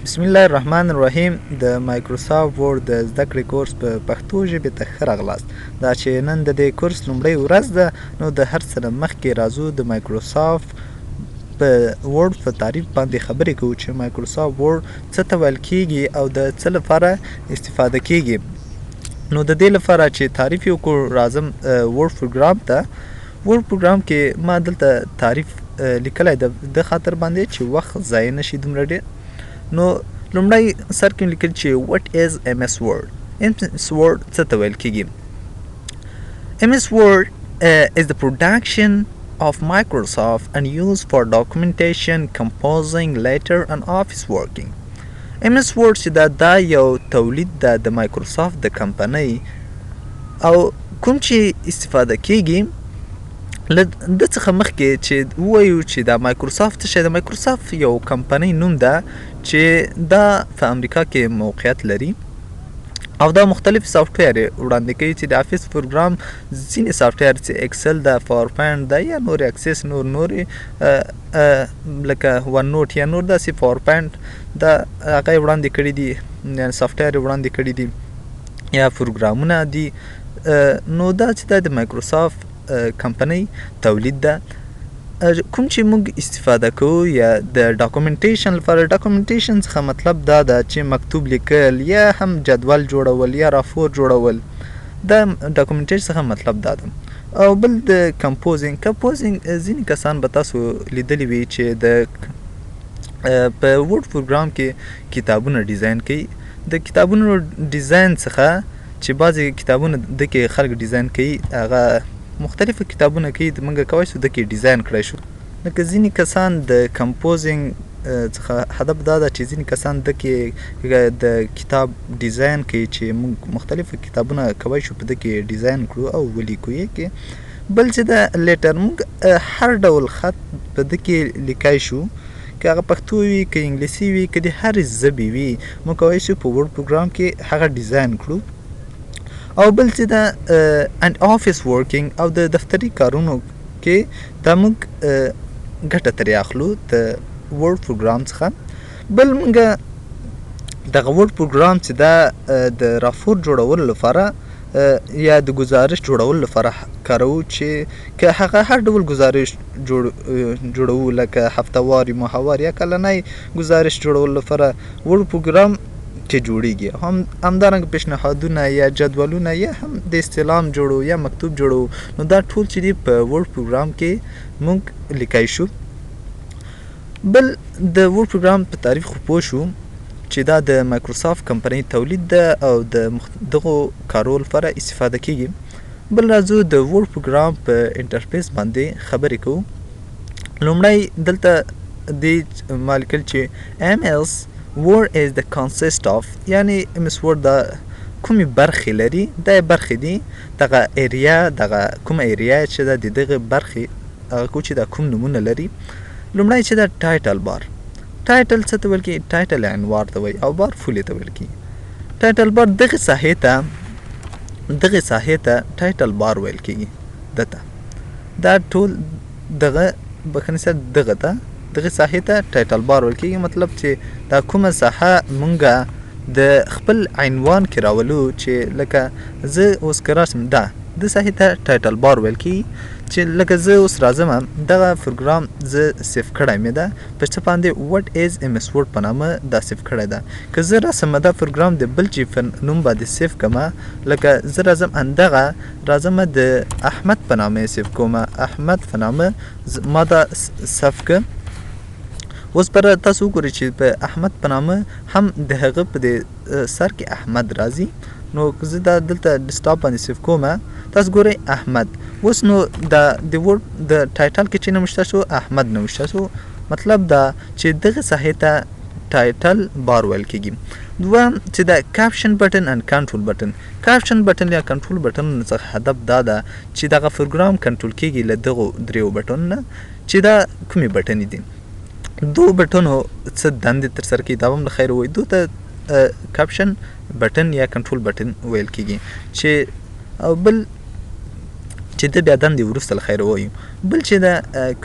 بسم الله الرحمن الرحیم. د مایکروسافت ورډ د زده کړې کورس په پښتو ژبې ته ښه راغلاست. دا چې نن د دې کورس لومړۍ ورځ ده، نو د هر څه نه مخکې راځو د مایکروسافت په ورډ په تعریف باندې خبرې کوو چې مایکروسافت ورډ څه ته ویل کیږي او د څه لپاره استفاده کیږي. نو د دې لپاره چې تعریف یې وکړو راځم ورډ پروګرام ته. ورډ پروګرام کې ما دلته تعریف لیکلی د خاطر باندې چې وخت ضایع نشي دومره ډېر. نو لومړی سر کې لیکل چې what is MS Word. MS Word څه ته ویل کیږي؟ MS Word is the production of Microsoft and used for documentation, composing, letter and office working. MS Word چې دا یو تولید ده د مایکروسافت د کمپنۍ او کوم چې استفاده کیږي له د څخه مخکې چې ووایو چې دا مایکروسافت څه شی ده. مایکروسافت یو کمپنۍ نوم ده چې دا په امریکا کې موقعیت لري او دا مختلف سافټویر وړاندې کوي چې د افیس پروګرام ځینې سافټویر چې اکسل ده، پاور پوینټ ده یا نور اکسس نور لکه ون نوټ یا نور داسې پاور پوینټ دا هغه یې وړاندې کړي دي، یعنې سافټویر یې وړاندې کړي دي یا پروګرامونه دي. نو دا چې دا د مایکروسافت کمپنۍ تولید ده. کوم چې موږ استفاده کوو یا د ډاکومنټیشن لپاره، ډاکومنټیشن څخه مطلب دا ده چې مکتوب لیکل یا هم جدول جوړول یا راپور جوړول، دا ډاکومنټیشن څخه مطلب دا ده. او بل د کمپوزینګ ځینې کسان به تاسو لیدلی وي چې په ورډ پروګرام کې کتابونه ډیزاین کوي. د کتابونو ډیزاین څخه چې بعضې کتابونه دکې خلک ډیزاین کوي، هغه مختلفه کتابونه کوي، موږ کولی شو دکې ډیزاین کړی شو. لکه ځینې کسان د کمپوزینګ څخه هدف دا ده چې ځینې کسان دکې د کتاب ډیزاین کوي چې موږ مختلفه کتابونه کولی شو په دکې ډیزاین کړو او ولیکو یې کې. بل چې د لیټر موږ هر ډول خط په دکې لیکای شو، که هغه پښتو وي که انګلیسي وي که د هرې ژبې وي، موږ کولی شو په ورډ پروګرام کې هغه ډیزاین کړو. او بل چې دا and office working او د دفتري کارونو کې دا موږ ګټه ترې اخلو د ورډ پروګرام څخه. بل موږ دغه ورډ پروګرام چې دا د راپور جوړولو لپاره یا د گزارش جوړولو لپاره کاروو، چې که هغه هر ډول گزارش جوړوو لکه هفتواري، ماهواري یا کلنی گزارش جوړولو لپاره ورډ پروګرام کې جوړیږي. همدارنګه پیشنهادونه یا جدولونه یا هم د استعلام جوړو یا مکتوب جوړو، نو دا ټول چې دی په ورډ پروګرام کې موږ لیکای شو. بل د ورډ پروګرام په تعریف خو پوه شو چې دا د مایکروسافت کمپنۍ تولید ده او د دغو کارو لپاره استفاده کیږي. بل راځو د ورډ پروګرام په انټرفیس باندې خبرې کوو. لومړی دلته دې ما لیکل چې MS Word is the consist of، یعنی MS Word دا کومې برخې لري، دا برخې دي دغه ایریا، دغه کومه ایریا چې دا د دغه برخې هغه کو چې دا کوم نومونه لري. لومړی چې دا ټایټل بار. ټایټل څه ته ویل کېږي؟ ټایټل عنوان ته وایي او بار فولې ته ویل کېږي. ټایټل بار دغه ساحې ته ټایټل بار ویل کېږي. دا ټول دغه بخښنې سره دغه ساحې ته ټایټل بار ویل کېږي. مطلب چې دا کومه ساحه مونږه د خپل عنوان کې راولو، چې لکه زه اوس که راسم د ساحې ته ټایټل بار ویل کېږي. چې لکه زه اوس راځم دغه پروګرام زه سیف کړی مې ده په څه باندې what is MS Word په نامه دا سیف کړی ده. که زه راسم دا پروګرام د بل چی په نوم باندې سیف کړم، لکه زه راځم د احمد په نامه سیف کوم، احمد په نامه ما دا سیف کړ. اوس پر تاسو وګورئ چې په احمد په نامه هم د هغه په سر کې احمد راځي. نو که زه دا دلته ډیسکټاپ باندې سیف کوم، تاسو ګورئ احمد. اوس نو د ورډ د ټایټل کې چې نوشته شو احمد نوشته شو. مطلب دا چې دغه ساحې ته ټایټل بار ویل کېږي. دویم چې دا کاپشن بټن اند کنټرول بټن. کاپشن بټن یا کنټرول بټن څخه هدف دا ده چې دغه پروګرام کنټرول کېږي له دغو دریو بټنو نه، چې دا کومې بټنې دي. دو بټنو څه دندې ترسره کوي دا هم له خیره وایي. دو ته کاپشن بټن یا کنټرول بټن ویل کېږي. چې او بل چې د بیا دندې وروسته له خیره وایو. بل چې د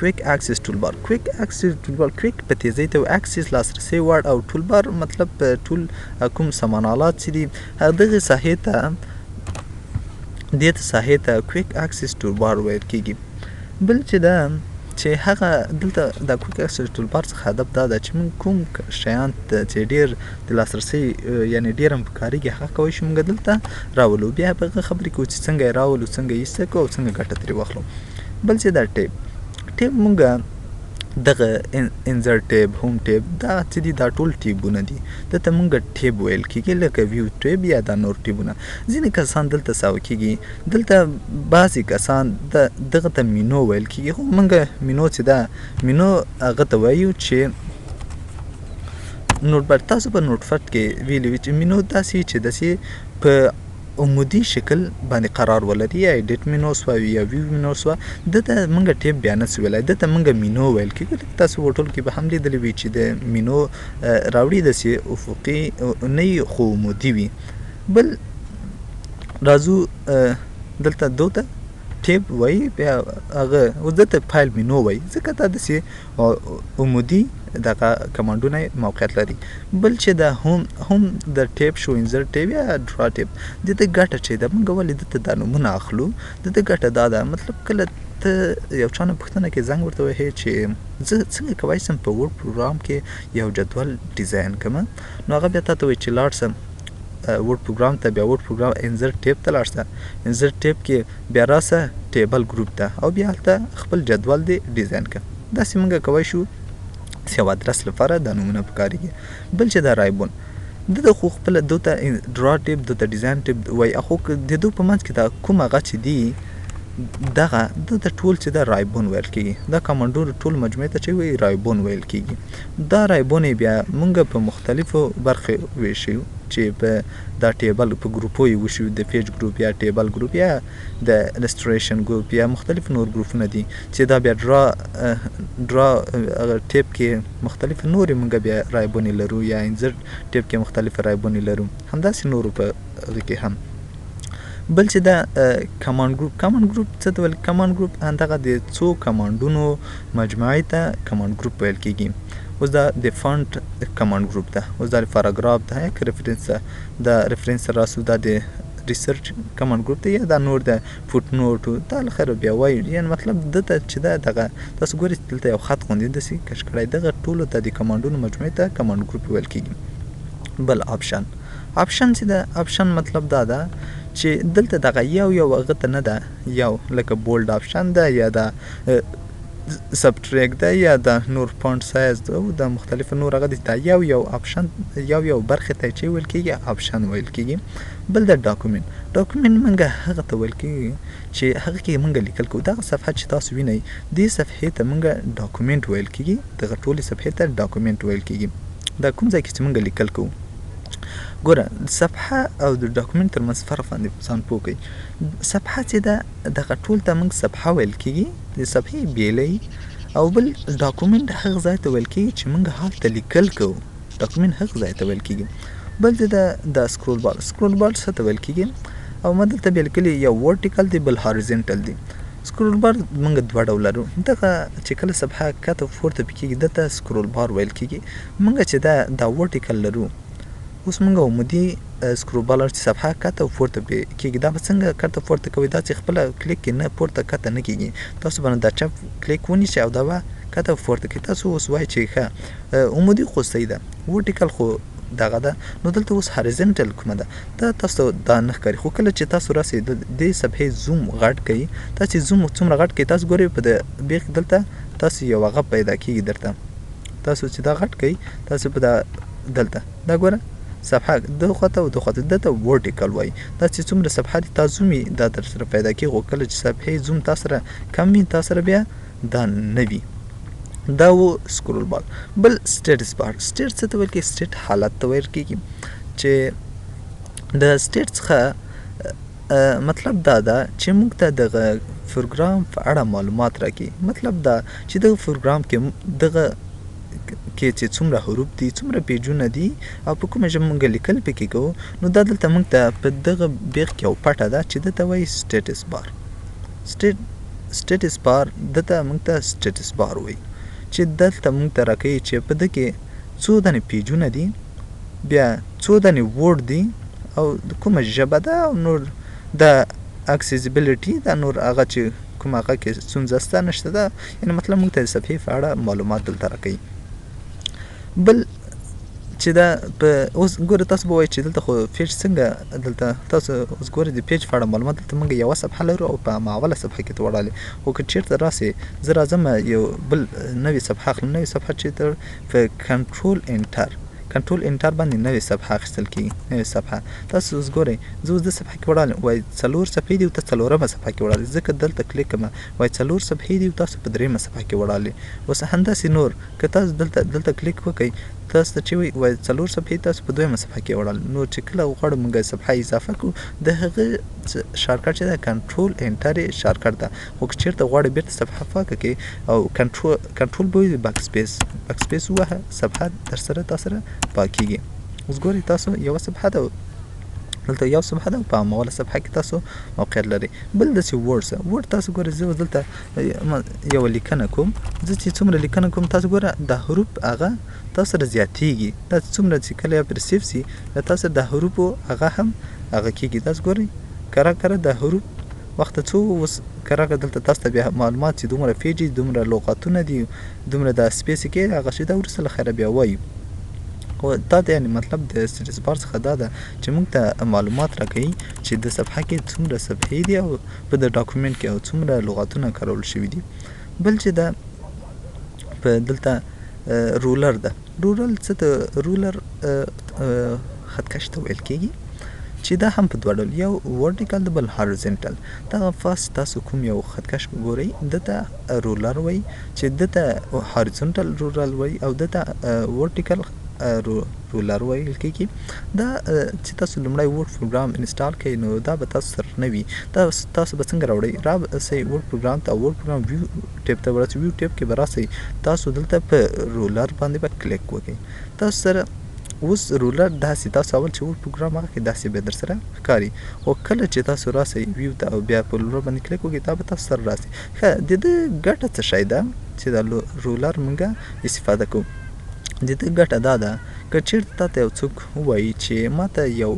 کویک اکسس ټولبار، کویک اکسس ټولبار، کویک په تیزۍ ته اکسس لاسرسی وړ او ټولبار مطلب په ټول کوم سامانالات چې دي دغه ساحې ته دې ساحې ته کویک اکسس ټولبار ویل کېږي. بل چې دا چې هغه دلته د کویک اکسس ټولبار څخه هدف دا ده چې موږ کوم شیان چې ډېر د لاسرسي یعنې ډېر هم پکارېږي هغه کولی شو موږ دلته راولو. بیا په هغه خبرې کوو چې څنګه یې راولو، څنګه یې ایسته کړو او څنګه ګټه ترې واخلو. بل چې دا ټیب موږ دغه انزر ټیب، هوم ټیب، دا چې دي دا ټول ټیبونه دي. دلته موږ ټیب ویل کېږي لکه ویو ټیب یا دا نور ټیبونه. ځینې کسان دلته ساوه کېږي، دلته بعضې کسان دغه ته مینو ویل کېږي. خو موږ مینو چې دا مینو هغه ته وایو چې نوټ بر تاسو په نوټ فټ کې ویلي وي چې مینو داسې چې داسې په عمودي شکل باندې قرار ولري، یا ایډیټ مینو سوه یا ویو مینو سوه. دته موږ ټیب بیا نه سو ویلی، دته موږ مینو ویل کېږي. تاسو په ټول کې به هم لیدلی وي چې د مینو راوړي داسې افقي نه وي خو عمودي وي. بل راځو دلته دوته ټیب وایي، بیا هغه اوس دته فایل مینو وایي ځکه دا داسې عمودي دغه کمانډونه موقعیت لري. بل چې د هم د ټیب شو، انزر ټیب یا ډرا ټیب، دته ګټه چې ده موږ ولې دته دا نومونه اخلو، دته ګټه دا ده مطلب کله ته یو چا نه پوښتنه کې زنګ ورته وهې چې زه څنګه کولی شم په ورډ پروګرام کې یو جدول ډیزاین کړم، نو هغه بیا تا ته وایي چې لاړ سم ورډ پروګرام ته، بیا ورډ پروګرام انزر ټیب ته لاړ شه، انزر ټیب کې بیا راسه ټیبل ګروپ ته او بیا هلته خپل جدول دې ډیزاین کړه. داسې موږ کولی شو یو ادرس لپاره دا نومونه پکارېږي. بل چې دا رایبون دته خو خپله دوته ډرا ټیب، دوته ډیزاین ټیب وایي، خو د دو په منځ کې دا کوم هغه چې دي دغه دته ټول چې دا رایبون ویل کېږي. دا کمانډو ټول مجموعې ته چې وایي رایبون ویل کېږي. دا رایبون یې بیا موږ په مختلفو برخې ویشو چې په دا ټیبل په ګروپو یې وشو، د پیج ګروپ یا ټیبل ګروپ یا د السټریشن ګروپ یا مختلف نور ګروپونه دي چې دا بیا ډرا ټیب کې مختلف نورې موږ بیا رایبونې لرو، یا انزر ټیب کې مختلف رایبونې لرو، همداسې نورو په هغه کې هم. بل چې دا کمانډ ګروپ، کمانډ ګروپ څه ته ویل؟ کمانډ ګروپ همدغه د څو کمانډونو مجموعې ته کمانډ ګروپ ویل کېږي. اوس دا د فونټ کمانډ ګروپ ده، اوس دا د پاراګراف ده، یک ریفرنس ده، دا ریفرنس راسو دا د ریسرچ کمانډ ګروپ ده، یا دا نور د فوټ نوټ دا له خیره بیا وایي. یعنې مطلب دته چې دا دغه تاسو ګورئ دلته یو خط غوندې داسې کش کړی، دغه ټولو ته د کمانډونو مجموعې ته کمانډ ګروپ ویل کېږي. بل آپشن چې ده، آپشن مطلب دا ده چې دلته دغه یو هغه ته نه ده، یو لکه بولډ آپشن ده، یا دا سبټریک ده، یا دا نور فونټ سایز ده، او دا مختلف نور هغه دي. دا یو آپشن یو برخې ته چې ویل کېږي آپشن ویل کېږي. بل د ډاکومنټ موږ هغه ته ویل کېږي چې هغه کې موږ لیکل کوو. دغه صفحه چې تاسو وینئ دې صفحې ته موږ ډاکومنټ ویل کېږي، دغه ټولې صفحې ته ډاکومنټ ویل کېږي. دا کوم ځای کې چې موږ لیکل کوو. ګوره صفحه او د ډاکومنټ ترمنځ فرق باندې ځان پوه کړئ. صفحه چې ده دغه ټول ته موږ صفحه ویل کېږي، د صفحې بیلۍ، او بل ډاکومنټ هغه ځای ته ویل کېږي چې موږ هلته لیکل کوو. ډاکومنټ هغه ځای ته ویل کېږي. بل د سکرول بار څه ته ویل کېږي، او ما دلته بیا لیکلي یو ورټیکل دی، بل هاریزنټل دی. سکرول بار موږ دوه ډوله لرو. دغه چې کله صفحه کته پورته کېږي دته سکرول بار ویل کېږي. موږ چې دا ورټیکل لرو، اوس موږ عمودي سکرول بار چې صفحه کته پورته کېږي، دا به څنګه کته پورته کوئ؟ دا چې خپله کلیک کې نه پورته کته نه کېږي، تاسو باندې دا چپ کلیک ونیسئ او دا به کته پورته کړئ. تاسو اوس وایئ چې ښه عمودي خو صحیح ده، ورټیکل خو دغه ده. نو دلته اوس هاریزنټل کومه ده، دا تاسو دا نه ښکاري. خو کله چې تاسو راسئ دې صفحې زوم غټ کړئ، تاسو زوم څومره غټ کړئ، تاسو ګورئ په د بیخ دلته تاسو یو هغه پیدا کېږي درته. تاسو چې دا غټ کړئ، تاسو په دا دلته دا ګوره صفحه د خواته او د خواته دته ورټیکل وایي. دا چې څومره صفحه دي تا زوم یې دا در سره پیدا کېږي. خو کله چې صفحې زوم تا سره کم وي، تا سره بیا دا نه وي. دا و سکرول بار. بل سټیټس بار. سټیټ څه ته ویل کېږي؟ سټیټ حالت ته ویل کېږي چې د سټیټ څخه مطلب دا ده چې موږ ته دغه پروګرام په اړه معلومات راکړي. مطلب دا چې دغه پروګرام کې دغه کې چې څومره حروف دي، څومره پیجونه دي، او په کومه ژبه موږ لیکل پکې کوو. نو دا دلته موږ ته په دغه بیخ کې یو پټه ده چې دته وایي سټیټس بار. سټیټس بار دته موږ ته سټیټس بار وایي چې دلته موږ ته راکوي چې په ده کې څو دانې پیجونه دي، بیا څو دانې ورډ دي او کومه ژبه ده او نور د اکسیزیبیلیټي دا نور هغه چې کوم هغه کې ستونزه شته نشته ده، یعنې مطلب موږ ته د صفحې په اړه معلومات دلته راکوي. بل چې دا په اوس ګوره تاسو به وایئ چې دلته خو پیج څنګه دلته تاسو اوس ګورئ د پیج په اړه معلومات دلته موږ یوه صفحه لرو او په هماغله صفحه کې ته وړاندې، خو که چېرته راسئ زه راځم یو بل نوې صفحه اخلم، نوې صفحه چېرته په کنټرول انټر باندې نوې صفحه اخیستل کېږي، نوې صفحه. تاسو اوس ګورئ زه اوس دې صفحه کې وړاندې وایي 4 صفحې دي او ته 4مه صفحه کې وړاندې، ځکه دلته کلیک کوم وایي 4 صفحې دي او تاسو په 3مه صفحه کې وړاندې. اوس همداسې نور که تاسو دلته کلیک وکئ تاسو ته چې وایي 4 صفحې تاسو په 2مه صفحه کې وړاندې، نو چې کله غواړو موږ صفحه اضافه کړو د هغه شارټکټ چې ده کنټرول انټر یې شارټکټ ده، خو که چېرته غواړئ بېرته صفحه پاکه کړئ او کنټرول به وي بک سپیس ووهه صفحه درسره تا سره پاکېږي. اوس ګورئ تاسو یوه صفحه ده دلته یو صفحه ده په هماغله صفحه کې تاسو موقعیت لرئ. بل داسې ورډ تاسو ګورئ زه اوس دلته یوه لیکنه کوم، زه چې څومره لیکنه کوم تاسو ګوره دا حروف هغه تاسو سره زیاتېږي، دا څومره چې کله یا پرسیف سي دا تاسو د حروفو هغه هم هغه کېږي. تاسو ګورئ کره د حروف وخته څو اوس کره دلته تاسو ته بیا معلومات چې دومره پیج دي دومره لغاتونه دي دومره د سپیس کې هغه شي دا وروسته له خیره بیا وایو. خو دا د یعنې مطلب د سټیټس بار څخه دا ده چې موږ ته معلومات راکوي چې د صفحه کې څومره صفحې دي او په د ډاکومنټ کې او څومره لغاتونه کارول شوي دي. بل چې دا په دلته رولر ده، رولر خطکش ته ویل کېږي چې دا هم په دوه ډول، یو ورټیکل ده بل هارزنټل. دغه فاست تاسو کوم یو خطکش وګورئ دته رولر وایي چې دته هارزنټل رولر وایي او دته ورټیکل رولر ویل کېږي. دا چې تاسو لومړی ورډ پروګرام انسټال کړئ نو دا به تاسو سره نه وي، دا تاسو به څنګه راوړئ راسئ ورډ پروګرام ته، ورډ پروګرام ویو ټیب ته ورسئ، ویو ټیب کې به راسئ تاسو دلته په رولر باندې به کلیک وکړئ. تاسو سره اوس رولر داسې تاسو اول چې ورډ پروګرام هغه کې داسې به در سره ښکاري، خو کله چې تاسو راسئ ویو ته او بیا په رولر باندې کلیک وکړئ دا به تاسو سره راسي. ښه د ده ګټه څه شی ده چې دا رولر موږ استفاده کوو؟ د ده ګټه دا ده که چېرته تا ته یو څوک ووایي چې ما ته یو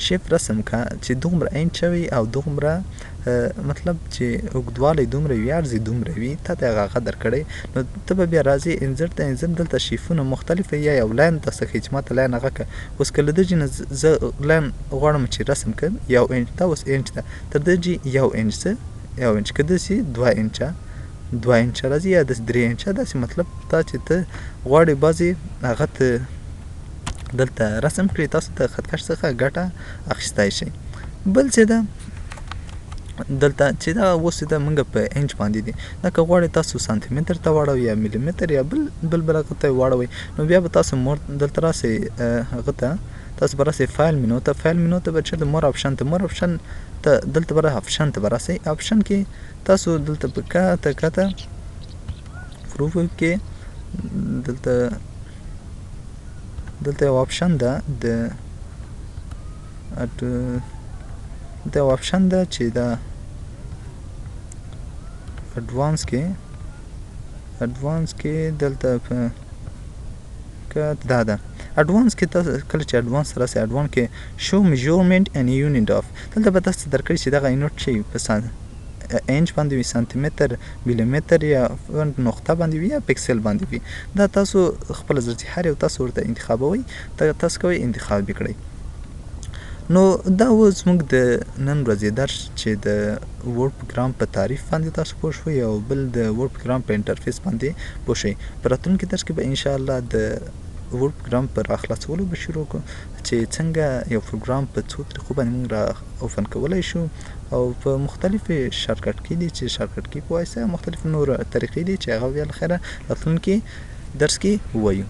شیپ رسم که چې دومره انچه وي او دومره مطلب چې اوږدوالی دومره وي عرض یې دومره وي تا ته هغه درکړی، نو ته به بیا راځې انځر ته انځر دلته شیفونه مختلفه یا یو لاین تاسو ښیي چې ما ته لاین هغه که اوس که له ده جي نه زه لاین غواړم چې رسم کړم 1 انچ دا اوس انچ ده تر ده جي 1 انچ څه 1 انچ که داسې 2 انچه 2 انچه راځي یا داسې 3 انچه داسې مطلب تا چې ته غواړې بعضې هغه ته دلته رسم کړي تاسو د خطکش څخه ګټه اخیستی شئ. بل چې ده دلته چې دا اوس دا موږ په انچ باندې دي، دا که غواړئ تاسو سانتي متر ته واړوئ یا ملي متر یا بل هغه ته واړوئ نو بیا به تاسو مور دلته راسئ هغه ته تاسو به راسئ فایل منو ته به چېرته مور آپشن ته دلته به آپشن ته به راسئ. آپشن کې تاسو دلته په کته پروف کې دلته یو آپشن ده د آپشن ده چې دا اډوانس کې دلته په دا ده اډوانس کې تاسو کله چې اډوانس راسئ اډوانس کې شو میجرمنټ ان یونټ اف دلته به تاسو درکړي چې دغه یونټ چې په انچ باندې وي سانتي متر ملي متر یا نقطه باندې وي یا پکسل باندې وي، دا تاسو خپل ضروري هر یو تاسو ورته انتخابوئ تاسو کوئ انتخاب یې کړئ. نو دا اوس موږ د نن ورځې درس چې د ورډ پروګرام په تعریف باندې تاسو پوه شوئ او بل د ورډ پروګرام په انټرفیس باندې پوه شئ. په راتلونکي درس کې به انشاءالله د ورډ پروګرام په راخلاصولو به شروع کړو چې څنګه یو پروګرام په څو طریقو باندې موږ را اوپن کولی شو او په مختلفې شارټکټ کې دي چې شارټکټ کې په واسطه مختلف نور طریقې دي چې هغه بیا له خیره راتلونکي درس کې ووایو.